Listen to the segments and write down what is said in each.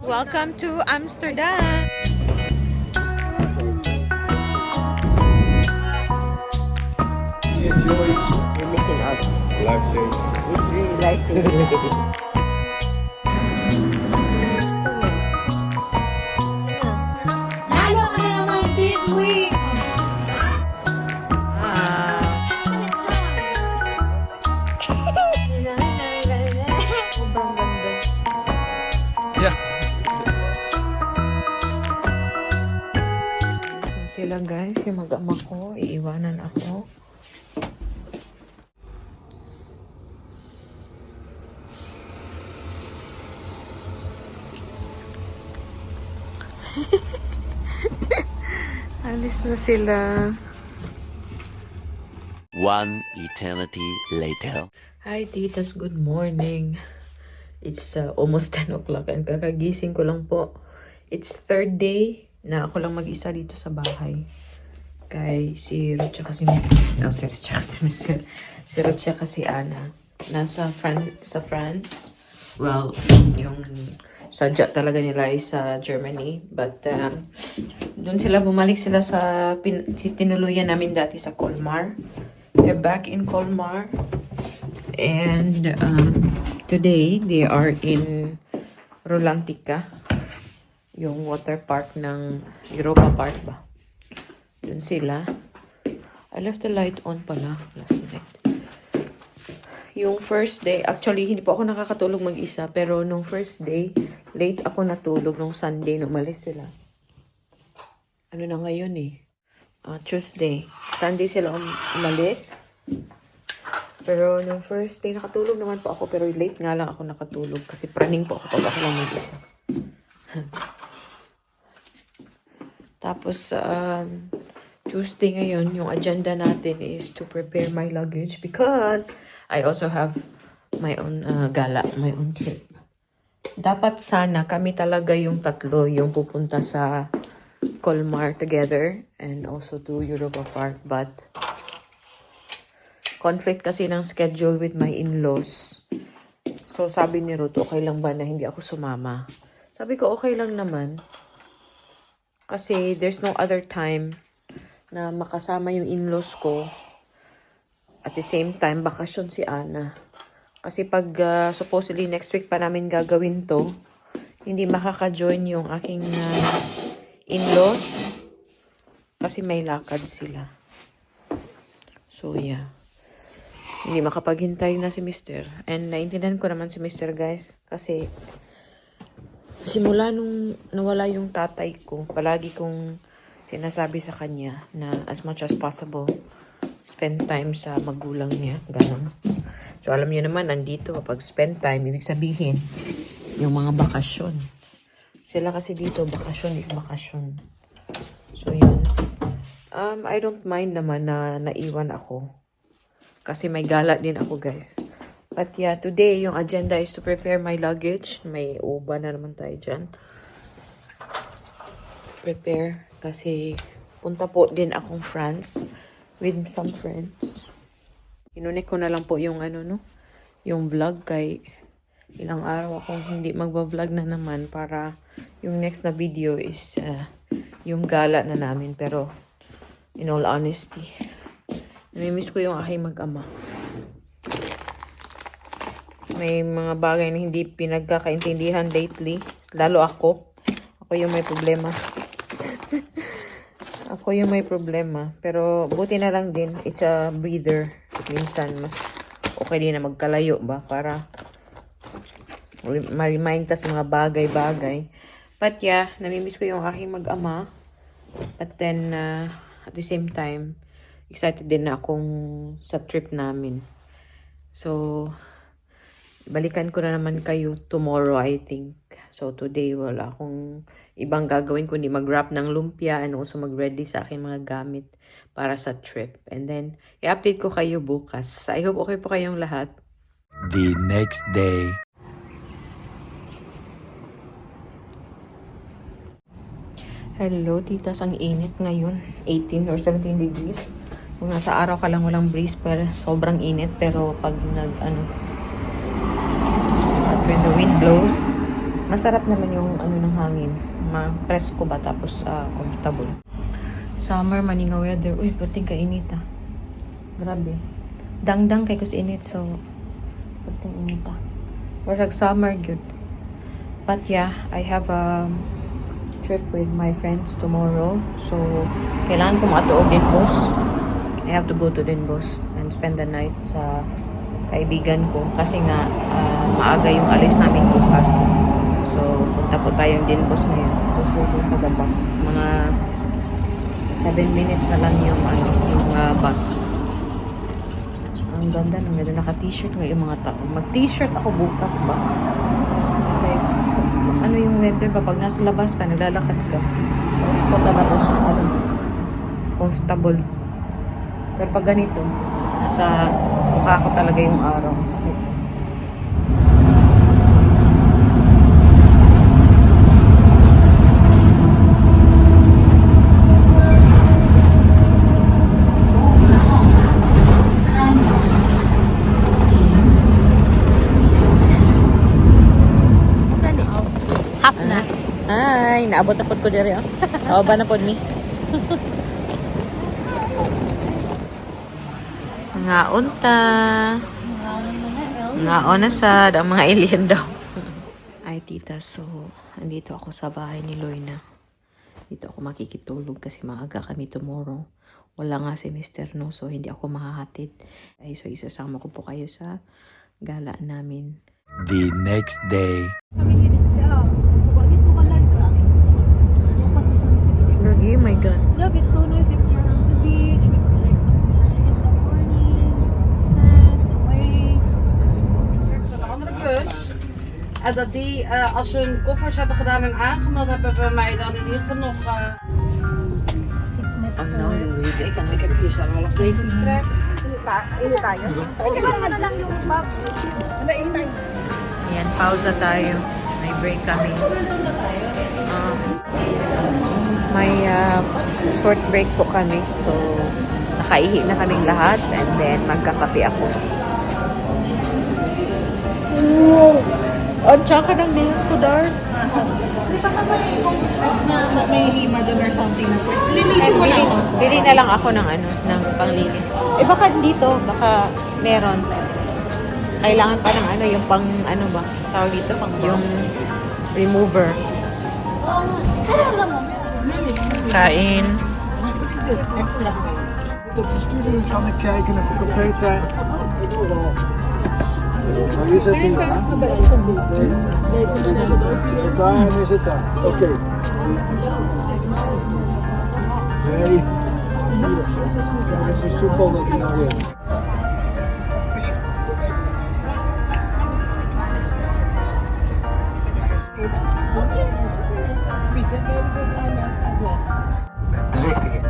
Welcome to Amsterdam. You're missing out. Life change. It's really life-changing. So nice. Lalo ka na naman this week! Sobrang ganda. Yeah. Alis na sila guys, yung mag-ama ko, iiwanan ako. Alis na sila. One eternity later. Hi titas, good morning. It's almost 10 o'clock and kakagising ko lang po. It's third day na ako lang mag-isa dito sa bahay. Kay si Ruth tsaka si Mr. No, sorry, tsaka si Mr. Si Ruth tsaka si Anna. Nasa sa France. Well, yung sadya talaga nila ay sa Germany. But doon sila, bumalik sila sa tinuluyan namin dati sa Colmar. They're back in Colmar. And today, they are in Rolantica. Yung water park ng Europa Park ba? Doon sila. I left the light on pala last night. Yung first day, actually, hindi po ako nakakatulog mag-isa. Pero nung first day, late ako natulog nung Sunday nung umalis sila. Ano na ngayon eh? Tuesday. Sunday sila umalis. Pero nung first day, nakatulog naman po ako. Pero late nga lang ako nakatulog. Kasi praning po ako pag ako lang mag-isa. Tapos, Tuesday ngayon, yung agenda natin is to prepare my luggage. Because I also have my own gala, my own trip. Dapat sana kami talaga yung tatlo yung pupunta sa Colmar together and also to Europa Park. But conflict kasi ng schedule with my in-laws. So sabi ni Ruth, okay lang ba na hindi ako sumama? Sabi ko, okay lang naman. Kasi there's no other time na makasama yung in-laws ko. At the same time, bakasyon si Anna. Kasi pag supposedly next week pa namin gagawin to, hindi makaka-join yung aking in-laws. Kasi may lakad sila. So yeah. Hindi makapaghintay na si Mr. And naintindihan ko naman si Mr. guys. Kasi simula nung nawala yung tatay ko, palagi kong sinasabi sa kanya na as much as possible, spend time sa magulang niya. Ganun. So alam niyo naman, nandito kapag spend time, ibig sabihin, yung mga bakasyon. Sila kasi dito, bakasyon is bakasyon. So yun. I don't mind naman na naiwan ako. Kasi may gala din ako, guys. But yeah, today, yung agenda is to prepare my luggage. May uba na naman tayo dyan. Prepare. Kasi punta po din akong France with some friends. Inunik ko na lang po yung yung vlog kay ilang araw akong hindi magba-vlog na naman para yung next na video is yung gala na namin. Pero in all honesty, namimiss ko yung aking mag-ama. May mga bagay na hindi pinagkakaintindihan lately. Lalo ako. Ako yung may problema. Ako yung may problema. Pero buti na lang din. It's a breather. Minsan mas okay din na magkalayo ba? Para ma-remind ka sa mga bagay-bagay. But yeah, namimiss ko yung aking mag-ama. But then, at the same time, excited din na akong sa trip namin. So, balikan ko na naman kayo tomorrow, I think. So, today wala akong ibang gagawin kundi mag-wrap ng lumpia and also mag-ready sa aking mga gamit para sa trip. And then, i-update ko kayo bukas. I hope okay po kayong lahat. The next day. Hello, titas. Ang init ngayon. 18 or 17 degrees. Kung nasa araw ka lang walang breeze, pero sobrang init. Pero pag when the wind blows, Masarap naman yung ano ng hangin. Ma-presko ba tapos comfortable. Summer, maninga weather. Uy, perting kainit ah. Grabe. Dangdang kay kus init so perting init ah. Wasag summer good. But yeah, I have a trip with my friends tomorrow. So, kailangan ko matuog din boss. I have to go to Denbos and spend the night sa kaibigan ko. Kasi nga, maaga yung alis namin bukas. So, punta po tayong Denbos ngayon. Just waiting for the bus. Mga 7 minutes na lang yung, bus. Ang ganda ng ganda. Naka-t-shirt nga yung mga tao. Mag-t-shirt ako bukas ba? Okay. Ano yung weather ba? Pag nasa labas ka, naglalakad ka. Tapos ko talaga siya, comfortable. Pero pag ganito, nasa mukha ko talaga yung araw. Masakit. Half na. Ay, naabot na po ko diri. Oo ba na po ni? Nga unta. Nga na sad ang mga alien daw. Ay tita, so andito ako sa bahay ni Loina. Dito ako makikitulog kasi maaga kami tomorrow. Wala nga si Mr. No, so hindi ako mahahatid. Ay, so isasama ko po kayo sa gala namin. The next day. Lagi, my God. Love it, so nice if you're on the beach, with like in the morning, sand, the waves. De andere bus. En dat die, als ze hun koffers hebben gedaan en aangemeld, hebben bij mij dan in ieder geval nog. Ik heb hier staan half 9 vertrek. Ayan, pausa tayo. May break kami. May short break po kami. So, nakaihi na kaming lahat. And then, magkakape ako. Wow! Ang tsaka ng nails ko, Dars. May hima doon or something na linisin mo lang. Bili na lang ako ng ng panglinis. Eh, baka dito, baka meron. Kailangan pa ng yung pang, ba, tawag dito, yung remover. Kain. Op de studio kan ik kijken of we compleet zijn. Maar wie zit hier? Daar en wie zit daar? Oké. Nee. Dat is een soepel dat hij nou is. Bezichtigen.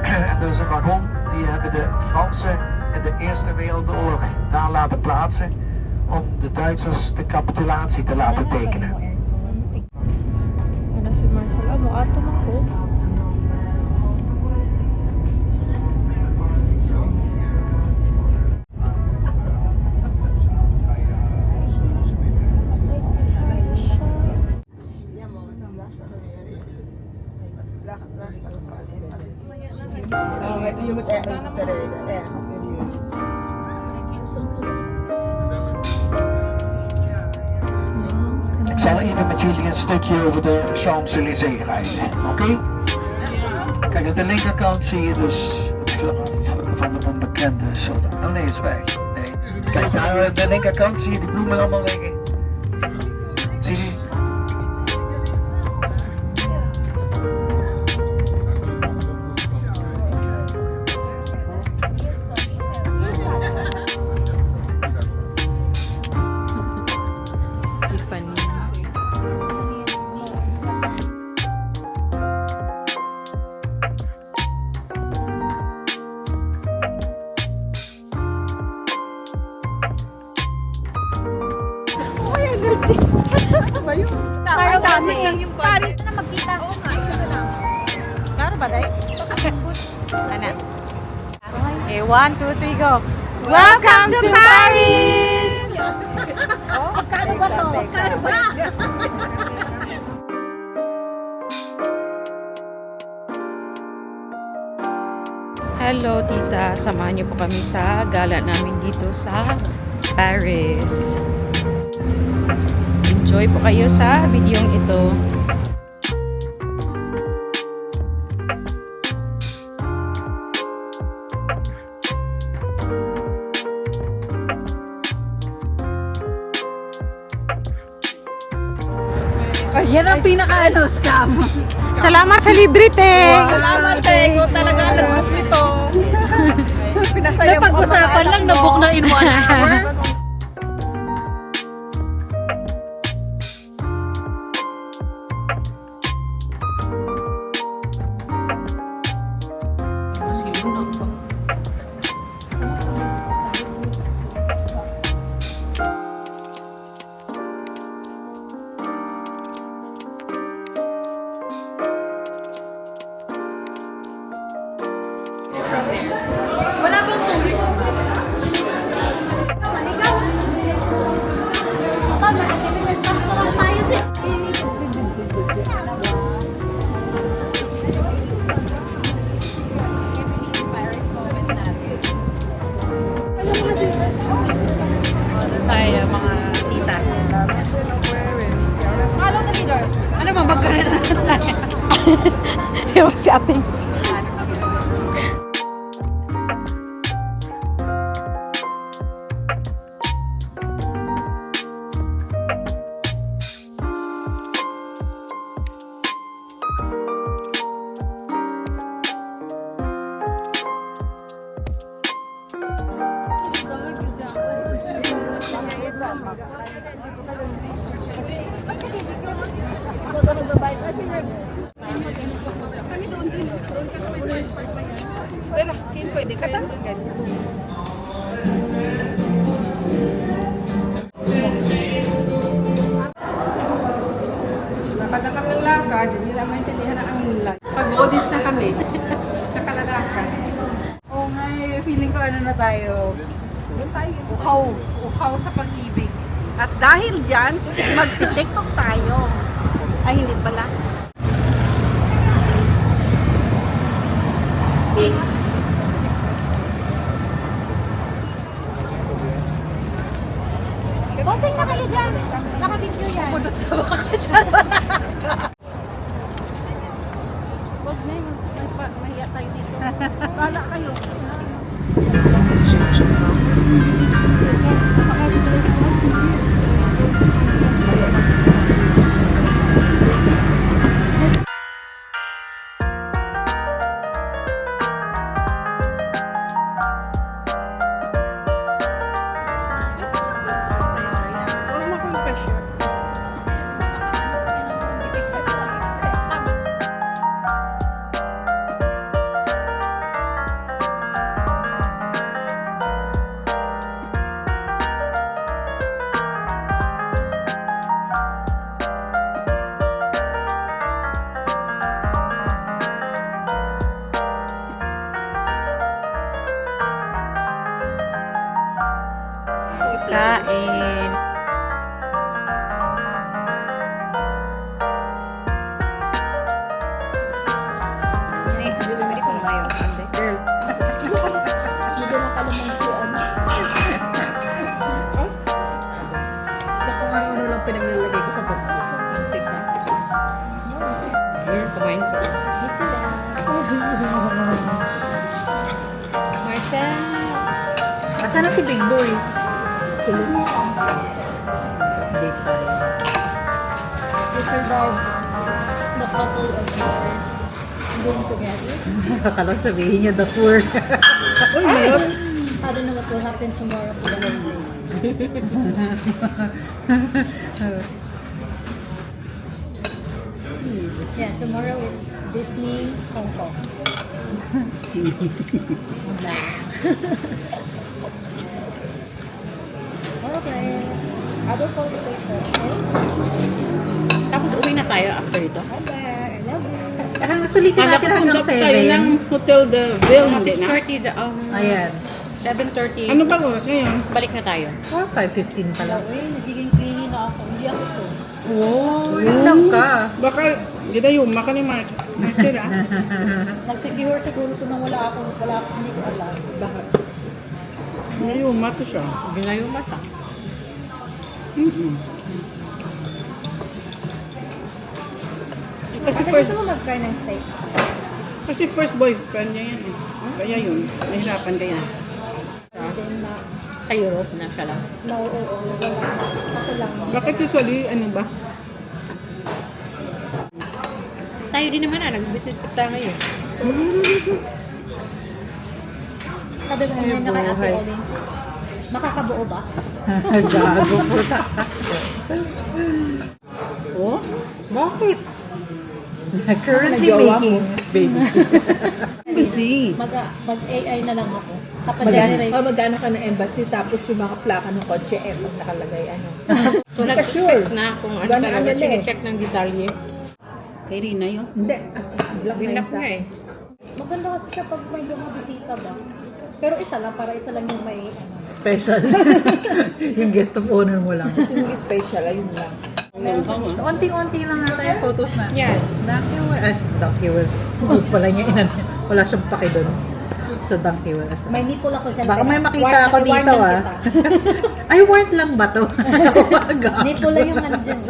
En dat is een wagon die hebben de Fransen in de Eerste Wereldoorlog daar laten plaatsen om de Duitsers de capitulatie te laten tekenen. Ano si Marcelo? Mo ato ako. Je moet echt niet te reden. Echt, serieus. Ik zal even met jullie een stukje over de Champs-Élysées rijden, oké? Kijk, aan de linkerkant zie je dus het graf van de onbekende soldaat. Oh nee, is weg. Nee. Kijk, daar aan de linkerkant zie je die bloemen allemaal liggen. Zie je? Parang dami yung Paris na magkita. Klaro ba, Day? Ano? Okay, 1, 2, 3, go! Welcome to Paris! Magkano ba to? Magkano ba? Hello, tita. Samahan niyo po kami sa gala namin dito sa Paris. Enjoy po kayo sa videong ito. Yan ang pinaka-ano, scam. Salamat sa libre, te! Salamat, Tego. Talaga alam mo ito. Napag-usapan lang, na-book na in 1 hour. Ito, may activity restaurant tayo din. Tayo, mga tita. Ano ba, magkaroon na tayo? Ewan si ating. Kapag kami ng lakad, hindi lang maintindihan ang mulan. Pag-bodis na kami sa kalalakas. Oo nga, feeling ko ano na tayo. Doon tayo. Uhaw sa pag-ibig. At dahil dyan, mag-tiktok tayo. Ay, hindi pala. Bossing na kayo dyan. Naka-video yan. Pudot sa baka dyan. Huwag na yun. Mahiya tayo dito. Bala kayo. Kain. So kung ano-ano lang pinaglalagay ko sa bag ko. Here, kumain ko. Marcel. Asa na si Big Boy? Tulog. Date tayo. We survived the couple of years being together. Akala ko sabihin niya the poor. I don't know what will happen tomorrow to the whole day. Yeah, tomorrow is Disney Hong Kong. Okay. I will call you later, okay? Tapos uwi na tayo after ito. Bye-bye. I love you. Sulitin natin hanggang 7. Hotel de Ville, Mga hindi na. 6:30 Ayan. 7:30. Ano ba oras ngayon? Balik na tayo. 5:15 pa lang. Uy, nagiging clingy na ako. Hindi ako to. Oh, in love ka. Baka, ginayuma ka ni Mark. Marcel, ah. Nagsecure siguro to nang wala ako, hindi ko alam. Bakit? Ginayuma to siya. Ginayo mata. Kasi Bakit first, gusto mo mag-try ng steak? kasi first boyfriend niya yan eh. Kaya yun, nahirapan kaya. Then na, Sa Europe na siya lang. oo, wala. Ako lang. Bakit usually, ano ba? Tayo din naman nag-business trip tayo ngayon. Sabi ko ngayon na kay Ate buhay. Olin, makakabuo ba? Gago po ta. Oh? Bakit? Currently making baby. Busy. Mag-AI na lang ako. Papa-generate. Magana ka ng embassy tapos yung mga plaka ng kotse pag nakalagay ano. So, nag-suspect na kung ano Ganun talaga. ano eh. Check ng detalye. Kay Rina yun. Hindi. Black na Binlock yun sa nga eh. Maganda kasi siya pag may mga bisita ba? Pero isa lang, para isa lang yung may ano. special. Yung guest of honor mo lang. Gusto yung special, ayun lang. Unti-unti lang ata yung photos na. Yan. Donkey well. Huwag pala niya inan. Wala siyang paki doon. Sa donkey well. May nipple ako dyan. Baka may makita Warn- ako dito warn lang ah. kita. Ay, worth lang ba to? Nipple lang yung ano dyan.